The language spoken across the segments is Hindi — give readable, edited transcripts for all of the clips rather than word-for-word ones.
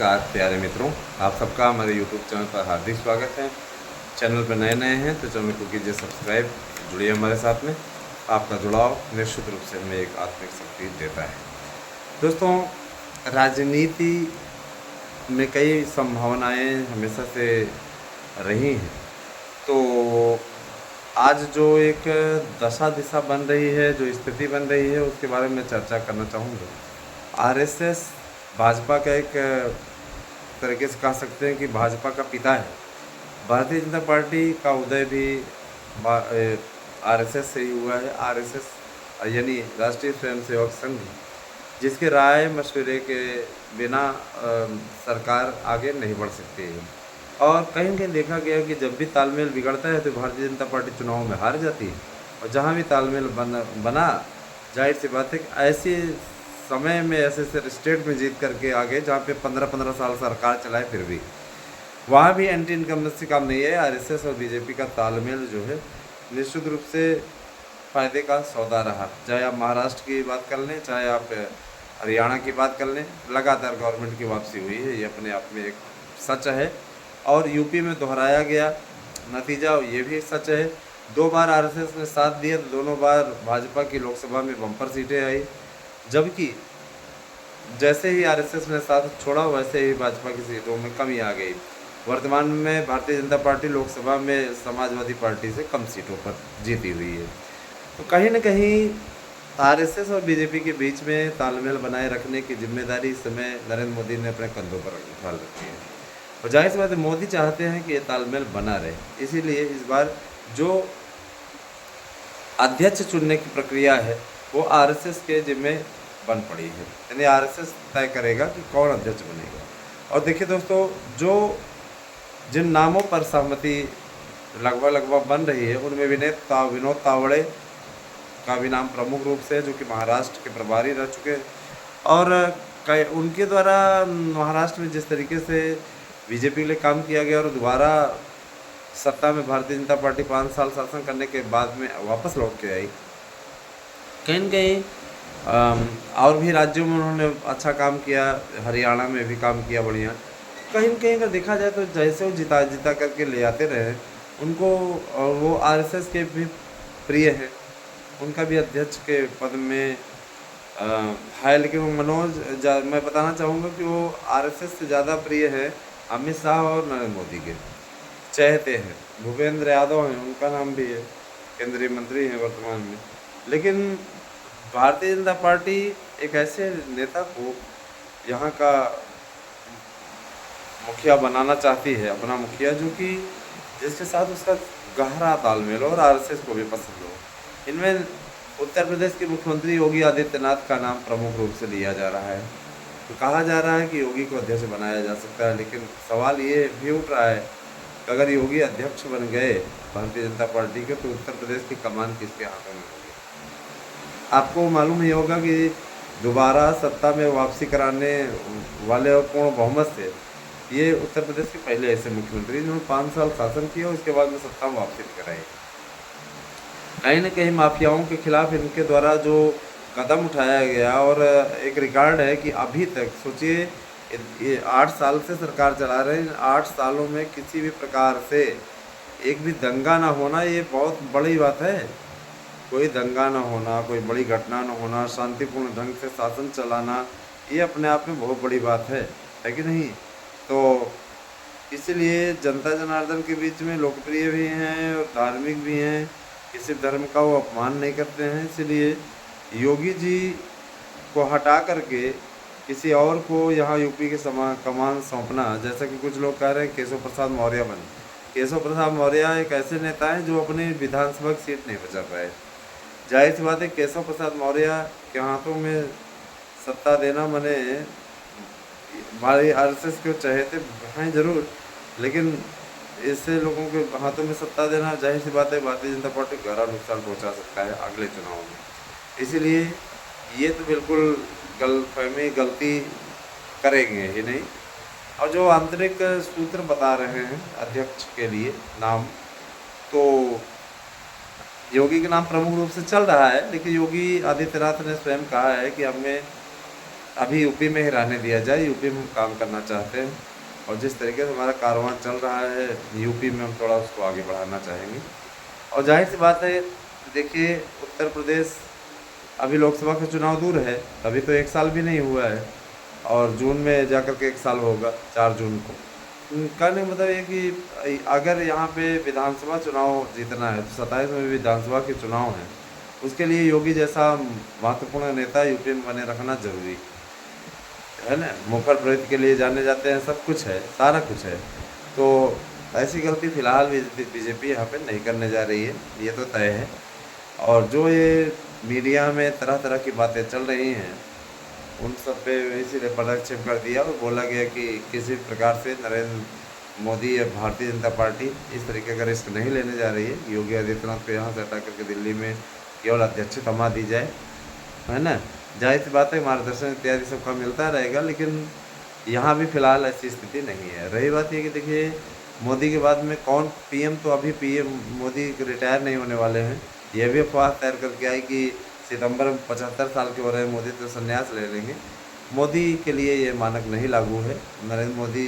नमस्कार प्यारे मित्रों, आप सबका हमारे YouTube चैनल पर हार्दिक स्वागत है। चैनल पर नए हैं तो चैनल को कीजिए सब्सक्राइब, जुड़िए हमारे साथ में। आपका जुड़ाव निश्चित रूप से हमें एक आत्मिक शक्ति देता है। दोस्तों, राजनीति में कई संभावनाएं हमेशा से रही हैं। तो आज जो एक दशा दिशा बन रही है, जो स्थिति बन रही है, उसके बारे में चर्चा करना चाहूँगा। आरएसएस भाजपा का एक तरीके से कह सकते हैं कि भाजपा का पिता है। भारतीय जनता पार्टी का उदय भी आरएसएस से ही हुआ है। आरएसएस यानी राष्ट्रीय स्वयंसेवक संघ, जिसके राय मशवरे के बिना सरकार आगे नहीं बढ़ सकती है। और कहीं कहीं देखा गया कि जब भी तालमेल बिगड़ता है तो भारतीय जनता पार्टी चुनाव में हार जाती है। और जहाँ भी तालमेल बना जाहिर सी बात है कि ऐसे समय में ऐसे स्टेट में जीत करके आगे, जहाँ पे 15-15 साल सरकार चलाए, फिर भी वहाँ भी एंटी इनकम्बेंसी काम नहीं है। आरएसएस और बीजेपी का तालमेल जो है निश्चित रूप से फ़ायदे का सौदा रहा। चाहे आप महाराष्ट्र की बात कर लें, चाहे आप हरियाणा की बात कर लें, लगातार गवर्नमेंट की वापसी हुई है, ये अपने आप में एक सच है। और यूपी में दोहराया गया नतीजा ये भी सच है। 2 बार आरएसएस ने साथ दिया तो दोनों बार भाजपा की लोकसभा में बम्पर सीटें आई, जबकि जैसे ही आरएसएस ने साथ छोड़ा वैसे ही भाजपा की सीटों में कमी आ गई। वर्तमान में भारतीय जनता पार्टी लोकसभा में समाजवादी पार्टी से कम सीटों पर जीती हुई है। तो कहीं न कहीं आरएसएस और बीजेपी के बीच में तालमेल बनाए रखने की जिम्मेदारी इस समय नरेंद्र मोदी ने अपने कंधों पर उठा रखी है। और जाहिर सी बात है, मोदी चाहते हैं कि ये तालमेल बना रहे। इसीलिए इस बार जो अध्यक्ष चुनने की प्रक्रिया है वो आरएसएस के जिम्मे बन पड़ी है। यानी आरएसएस तय करेगा कि कौन अध्यक्ष बनेगा। और देखिए दोस्तों, जो जिन नामों पर सहमति लगभग बन रही है, उनमें विनोद तावड़े का भी नाम प्रमुख रूप से है, जो कि महाराष्ट्र के प्रभारी रह चुके हैं। और उनके द्वारा महाराष्ट्र में जिस तरीके से बीजेपी के लिए काम किया गया और दोबारा सत्ता में भारतीय जनता पार्टी 5 साल शासन करने के बाद में वापस लौट के आई, कहीं न कहीं और भी राज्यों में उन्होंने अच्छा काम किया, हरियाणा में भी काम किया बढ़िया। कहीं न कहीं अगर देखा जाए तो जैसे वो जिता करके ले आते रहे उनको, और वो आरएसएस के भी प्रिय हैं, उनका भी अध्यक्ष के पद में है। लेकिन वो मैं बताना चाहूँगा कि वो आरएसएस से ज़्यादा प्रिय है अमित शाह और नरेंद्र मोदी के चहेते हैं। भूपेंद्र यादव हैं, उनका नाम भी है, केंद्रीय मंत्री हैं वर्तमान में। लेकिन भारतीय जनता पार्टी एक ऐसे नेता को यहाँ का मुखिया बनाना चाहती है, अपना मुखिया, जो कि जिसके साथ उसका गहरा तालमेल और आरएसएस को भी पसंद हो। इनमें उत्तर प्रदेश के मुख्यमंत्री योगी आदित्यनाथ का नाम प्रमुख रूप से लिया जा रहा है। तो कहा जा रहा है कि योगी को अध्यक्ष बनाया जा सकता है। लेकिन सवाल ये भी उठ रहा है कि अगर योगी अध्यक्ष बन गए भारतीय जनता पार्टी के, तो उत्तर प्रदेश की कमान किसके हाथों में होगी। आपको मालूम ही होगा कि दोबारा सत्ता में वापसी कराने वाले और पूर्ण बहुमत से ये उत्तर प्रदेश के पहले ऐसे मुख्यमंत्री जिन्होंने 5 साल शासन किया, उसके बाद में सत्ता में वापसी कराई। कहीं न कहीं माफियाओं के खिलाफ इनके द्वारा जो कदम उठाया गया, और एक रिकॉर्ड है कि अभी तक सोचिए, ये 8 साल से सरकार चला रहे हैं, 8 सालों में किसी भी प्रकार से एक भी दंगा ना होना, ये बहुत बड़ी बात है। कोई दंगा ना होना, कोई बड़ी घटना ना होना, शांतिपूर्ण ढंग से शासन चलाना, ये अपने आप में बहुत बड़ी बात है कि नहीं। तो इसीलिए जनता जनार्दन के बीच में लोकप्रिय भी हैं और धार्मिक भी हैं, किसी धर्म का वो अपमान नहीं करते हैं। इसलिए योगी जी को हटा करके किसी और को यहाँ यूपी के कमान सौंपना, जैसा कि कुछ लोग कह रहे हैं केशव प्रसाद मौर्य बने। केशव प्रसाद मौर्य एक ऐसे नेता हैं जो अपनी विधानसभा की सीट नहीं बचा पाए। जाहिर सी बात है, केशव प्रसाद मौर्य के हाथों में सत्ता देना मने हमारे आरएसएस के चहेते हैं जरूर, लेकिन इससे लोगों के हाथों में सत्ता देना, जाहिर सी बात है, भारतीय जनता पार्टी को गहरा नुकसान पहुंचा सकता है अगले चुनाव में। इसीलिए ये तो बिल्कुल गलती करेंगे ही नहीं। और जो आंतरिक सूत्र बता रहे हैं अध्यक्ष के लिए नाम, तो योगी का नाम प्रमुख रूप से चल रहा है। लेकिन योगी आदित्यनाथ ने स्वयं कहा है कि हमें अभी यूपी में ही रहने दिया जाए, यूपी में हम काम करना चाहते हैं और जिस तरीके से हमारा कारवां चल रहा है यूपी में हम थोड़ा उसको आगे बढ़ाना चाहेंगे। और जाहिर सी बात है, देखिए उत्तर प्रदेश अभी लोकसभा का चुनाव दूर है, अभी तो 1 साल भी नहीं हुआ है और जून में जाकर के 1 साल होगा, 4 जून को। कहने का मतलब ये कि अगर यहाँ पे विधानसभा चुनाव जीतना है तो 27 में भी विधानसभा के चुनाव हैं, उसके लिए योगी जैसा महत्वपूर्ण नेता यूपी में बने रखना जरूरी है ना। मुखर वृत्ति के लिए जाने जाते हैं, सब कुछ है, सारा कुछ है। तो ऐसी गलती फिलहाल बीजेपी यहाँ पे नहीं करने जा रही है, ये तो तय है। और जो ये मीडिया में तरह तरह की बातें चल रही हैं उन सब पे इसीलिए पदक्षेप कर दिया और बोला गया कि किसी प्रकार से नरेंद्र मोदी या भारतीय जनता पार्टी इस तरीके का रिस्क नहीं लेने जा रही है। योगी आदित्यनाथ को यहाँ से हटा करके दिल्ली में केवल अध्यक्ष थमा दी जाए, है ना। जाहिर सी बात है मार्गदर्शन इत्यादि सबका मिलता रहेगा, लेकिन यहाँ भी फिलहाल ऐसी स्थिति नहीं है। रही बात ये कि देखिए मोदी के बाद में कौन पीएम, तो अभी पीएम मोदी रिटायर नहीं होने वाले हैं। ये भी अफवाह तैयार करके आई कि सितंबर में 75 साल के हो रहे हैं मोदी तो संन्यास ले लेंगे। मोदी के लिए ये मानक नहीं लागू है। नरेंद्र मोदी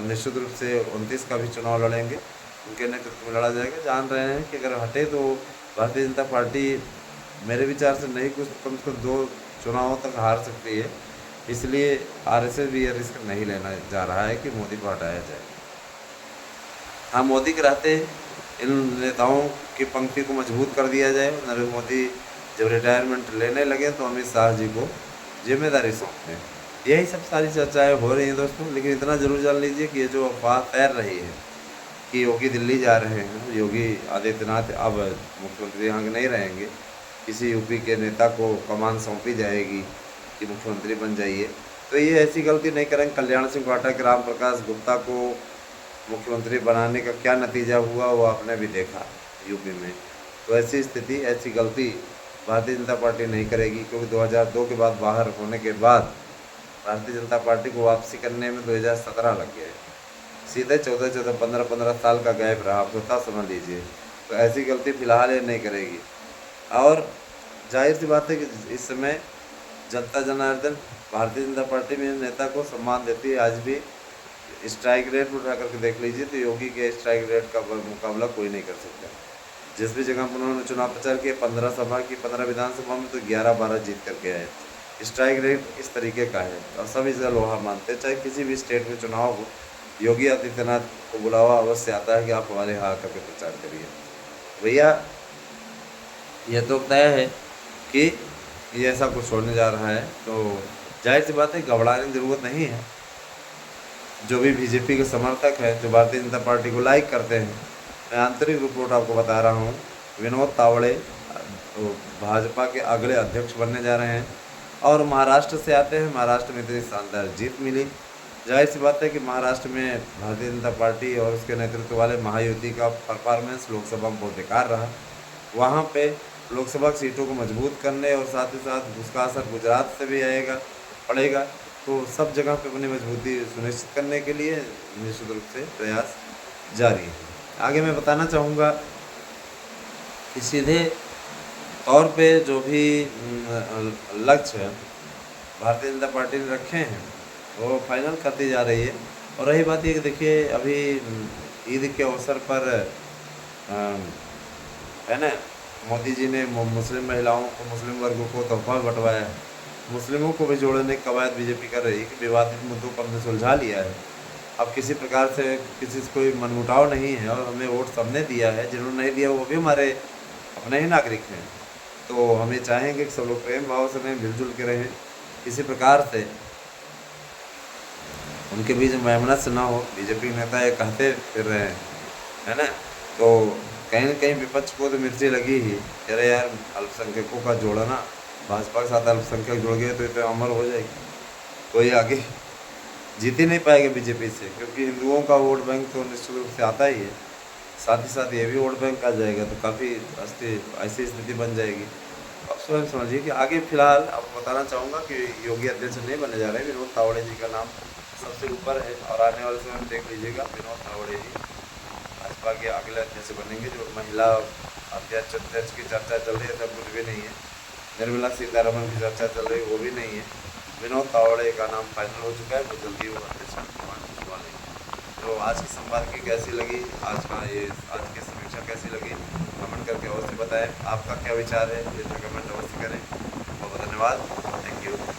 निश्चित रूप से 29 का भी चुनाव लड़ेंगे, उनके नेतृत्व में लड़ा जाएगा। जान रहे हैं कि अगर हटे तो भारतीय जनता पार्टी मेरे विचार से नहीं कुछ कम से कम 2 चुनावों तक हार सकती है। इसलिए आरएसएस भी ये रिस्क नहीं लेना जा रहा है कि मोदी को हटाया जाए। हाँ, मोदी के रहते इन नेताओं की पंक्ति को मजबूत कर दिया जाए। नरेंद्र मोदी जब रिटायरमेंट लेने लगे तो अमित शाह जी को जिम्मेदारी सौंपें। यही सब सारी चर्चाएं हो रही हैं दोस्तों। लेकिन इतना ज़रूर जान लीजिए कि ये जो अफवाह तैर रही है कि योगी दिल्ली जा रहे हैं, योगी आदित्यनाथ अब मुख्यमंत्री यहाँ के नहीं रहेंगे, किसी यूपी के नेता को कमान सौंपी जाएगी कि मुख्यमंत्री बन जाइए, तो ये ऐसी गलती नहीं करेंगे। कल्याण सिंह पाठक, राम प्रकाश गुप्ता को मुख्यमंत्री बनाने का क्या नतीजा हुआ वो आपने भी देखा यूपी में। तो ऐसी स्थिति, ऐसी गलती भारतीय जनता पार्टी नहीं करेगी, क्योंकि 2002 के बाद बाहर होने के बाद भारतीय जनता पार्टी को वापसी करने में 2017 लग गया है। सीधे 14-14, 15-15 साल का गैप रहा, आप स्वतः समझ लीजिए। तो ऐसी गलती फिलहाल ये नहीं करेगी। और जाहिर सी बात है कि इस समय जनता जनार्दन भारतीय जनता पार्टी में नेता को सम्मान देती है। आज भी स्ट्राइक रेट उठा करके देख लीजिए तो योगी के स्ट्राइक रेट का मुकाबला कोई नहीं कर सकता। जिस भी जगह पर उन्होंने चुनाव प्रचार किया, 15 सभा की, 15 विधानसभा में तो 11-12 जीत करके आए। स्ट्राइक रेट इस तरीके का है और सब इसका लोहा मानते हैं। चाहे किसी भी स्टेट में चुनाव हो, योगी आदित्यनाथ को बुलावा अवश्य आता है कि आप हमारे यहाँ आकर के प्रचार करिए। भैया ये तो तय है कि ये ऐसा कुछ होने जा रहा है, तो जाहिर सी बात है घबराने की ज़रूरत नहीं है। जो भी बीजेपी के समर्थक हैं, जो भारतीय जनता पार्टी को लाइक करते हैं, मैं आंतरिक रिपोर्ट आपको बता रहा हूँ, विनोद तावड़े भाजपा के अगले अध्यक्ष बनने जा रहे हैं और महाराष्ट्र से आते हैं। महाराष्ट्र में इतनी शानदार जीत मिली, जाहिर सी बात है कि महाराष्ट्र में भारतीय जनता पार्टी और उसके नेतृत्व वाले महायुति का परफॉर्मेंस लोकसभा में बहुत बेकार रहा। वहाँ पे लोकसभा की सीटों को मजबूत करने और साथ ही साथ उसका असर गुजरात से भी आएगा पड़ेगा, तो सब जगह पे अपनी मजबूती सुनिश्चित करने के लिए निश्चित रूप से प्रयास जारी है। आगे मैं बताना चाहूँगा कि सीधे तौर पे जो भी लक्ष्य भारतीय जनता पार्टी ने रखे हैं वो फाइनल करती जा रही है। और रही बात ये कि देखिए अभी ईद के अवसर पर है ना, मोदी जी ने मुस्लिम महिलाओं को, मुस्लिम वर्गों को तोहफा बंटवाया है। मुस्लिमों को भी जोड़ने की कवायद बीजेपी कर रही है कि विवादित मुद्दों को हमने सुलझा लिया है। अब किसी प्रकार से किसी से कोई मनमुटाव नहीं है और हमें वोट सबने दिया है, जिन्होंने नहीं दिया वो भी हमारे अपने ही नागरिक हैं। तो हमें चाहेंगे कि सब लोग प्रेम भाव से रहें, मिलजुल के रहें, किसी प्रकार से उनके बीच वैमनस्य ना हो। बीजेपी के नेता ये कहते फिर रहे हैं, है ना, तो कहीं न कहीं विपक्ष को तो मिर्ची लगी ही। अरे यार, अल्पसंख्यकों का जोड़ना, भाजपा के साथ अल्पसंख्यक जुड़ गए तो ये तो अमर हो जाएगी, कोई आगे जीत ही नहीं पाएगा बीजेपी से, क्योंकि हिंदुओं का वोट बैंक तो निश्चित रूप से आता ही है, साथ ही साथ ये भी वोट बैंक आ जाएगा, तो काफ़ी ऐसी स्थिति बन जाएगी। अब स्वयं समझिए कि आगे फिलहाल आपको बताना चाहूँगा कि योगी अध्यक्ष नहीं बनने जा रहे हैं। विनोद तावड़े जी का नाम सबसे ऊपर है और आने वाले समय में देख लीजिएगा विनोद तावड़े जी भाजपा के अगले अध्यक्ष बनेंगे। जो महिला अध्यक्ष की चर्चा चल रही है सब कुछ भी नहीं है, निर्मला सीतारमण की चर्चा चल रही है वो भी नहीं है। विनोद तावड़े का नाम फाइनल हो चुका है, वो जल्दी वो अध्यक्ष का प्रमाण भिजवा लेंगे। तो आज की संपादकीय कैसी लगी, आज की समीक्षा कैसी लगी, कमेंट करके अवश्य बताएं। आपका क्या विचार है, ये कमेंट अवश्य करें। बहुत बहुत धन्यवाद। Thank you.